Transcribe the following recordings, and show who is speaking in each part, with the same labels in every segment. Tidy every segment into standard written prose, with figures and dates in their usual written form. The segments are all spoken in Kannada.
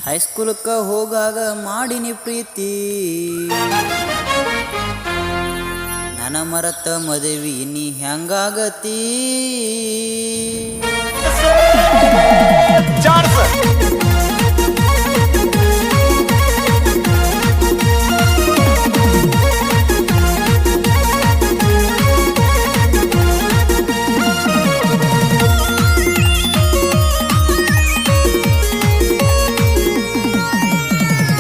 Speaker 1: ಹೈಸ್ಕೂಲಕ್ಕ ಹೋಗಾಗ ಮಾಡಿನಿ ಪ್ರೀತಿ ನನ್ನ ಮರತ ಮದುವೆ ನೀ ಹೆಂಗಾಗತಿ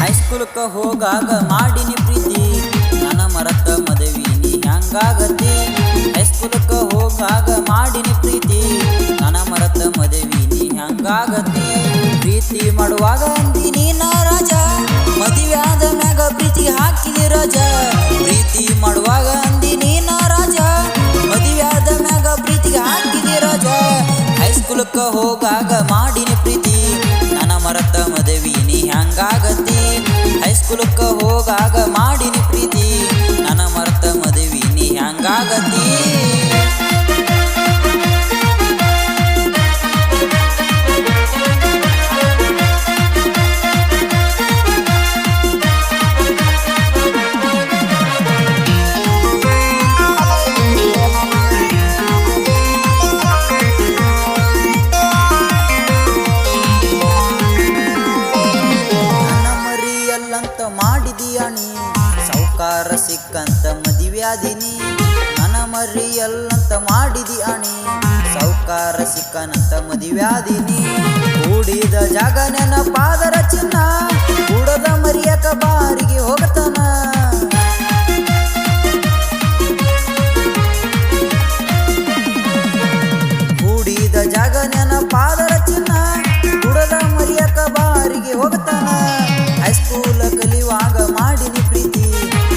Speaker 1: ಹೈಸ್ಕೂಲಕ್ಕ ಹೋಗಾಗ ಮಾಡಿನಿ ಪ್ರೀತಿ ನನ್ನ ಮರತ ಮದುವೆ ನೀ ಹೆಂಗಾಗತಿ ಹೈಸ್ಕೂಲಕ್ಕ ಹೋಗಾಗ ಮಾಡಿನಿ ಪ್ರೀತಿ ನನ್ನ ಮರತ ಮದುವೆ ನೀ ಹೆಂಗಾಗತಿ ಪ್ರೀತಿ ಮಾಡುವಾಗ ಅಂದಿನಿ ನಾ ರಾಜ ಮದುವೆ ಆದ ಮ್ಯಾಗ ಪ್ರೀತಿ ಹಾಕಿದಿ ರಾಜ ಪ್ರೀತಿ ಮಾಡುವಾಗ ಅಂದಿನಿ ನಾ ರಾಜ ಮದುವೆ ಆದ ಮ್ಯಾಗ ಪ್ರೀತಿಗೆ ಹಾಕಿದಿ ರಾಜ ಹೈಸ್ಕೂಲಕ್ಕ ಹೋಗಾಗ ಮಾಡಿನಿ ಪ್ರೀತಿ ನನ್ನ ಮರತ ಮದುವೆ ನೀ ಹೆಂಗಾಗತಿ ಹೈಸ್ಕೂಲಕ್ಕ ಹೋಗಾಗ ಮಾಡಿನಿ ಪ್ರೀತಿ ನನ್ನ ಮರತ ಮದುವೆ ನೀ ಹೆಂಗಾಗತಿ ಮಾಡಿದೀಯಣಿ ಸೌಕಾರ ಸಿಕ್ಕಂತ ಮದುವ್ಯಾದಿನಿ ನನ್ನ ಮರಿಯಲ್ಲಂತ ಮಾಡಿದಿ ಅಣಿ ಸೌಕಾರ ಸಿಕ್ಕನಂತ ಮದುವ್ಯಾದಿನಿ ಕೂಡಿದ ಜಾಗ ನೆನಪಾದರ ಚಿನ್ನ ಕೂಡದ ಮರಿಯಕ ಬಾರಿಗೆ ಹೋಗತನ ಕೂಡಿದ ಜಾಗ ನೆನಪಾದರ ಚಿನ್ನ ಕೂಡದ ಮರಿಯಕ ಬಾರಿಗೆ ಹೋಗತನ ಹೈಸ್ಕೂಲ ಕಲಿಯುವಾಗ ಮಾಡಿನಿ ಪ್ರೀತಿ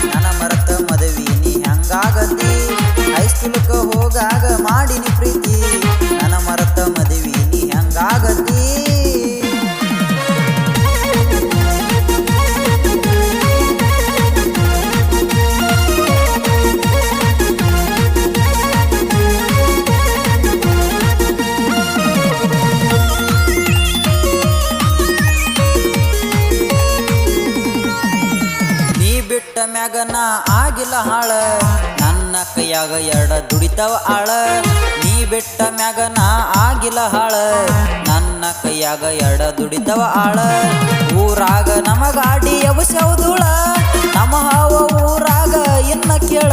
Speaker 1: ನನ್ನ ಮರತ ಮದುವೆ ನೀ ಹೆಂಗಾಗತಿ ಹೈಸ್ಕೂಲಕ್ಕ ಹೋಗಾಗ ಮಾಡಿನಿ ಪ್ರೀತಿ ನನ್ನ ಮರತ ಮದುವೆ ನೀ ಹೆಂಗಾಗತಿ ಬಿಟ್ಟ ಮ್ಯಾಗನ ಆಗಿಲ್ಲ ಹಾಳ ನನ್ನ ಕೈಯಾಗ ಎರಡ ದುಡಿತಾವ ಆಳ ನೀ ಬಿಟ್ಟ ಮ್ಯಾಗನ ಆಗಿಲ್ಲ ಹಾಳ ನನ್ನ ಕೈಯಾಗ ಎರಡ ದುಡಿತಾವ ಆಳ ಊರಾಗ ನಮ ಗಾಡಿ ಅವಶ್ಯವುದುಳ ನಮ್ಮ ಹಾವ ಊರಾಗ ಇನ್ನ ಕೇಳ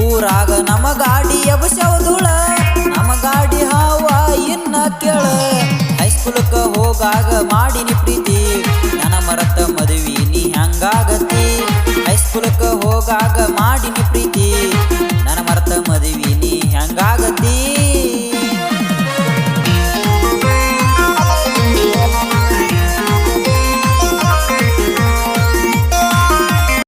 Speaker 1: ಊರಾಗ ನಮ ಗಾಡಿ ಅವಶ್ಯವುದುಳ ನಮ್ಮ ಗಾಡಿ ಹಾವ ಇನ್ನ ಕೇಳ ಹೈಸ್ಕೂಲಕ್ಕ ಹೋಗಾಗ ಮಾಡಿನಿ ಪ್ರೀತಿ ನನ್ನ ಮರತ ಮದುವೆ ನೀ ಹೆಂಗಾಗತಿ ಹೈಸ್ಕೂಲಕ್ಕ ಹೋಗಾಗ ಮಾಡಿನಿ ಪ್ರೀತಿ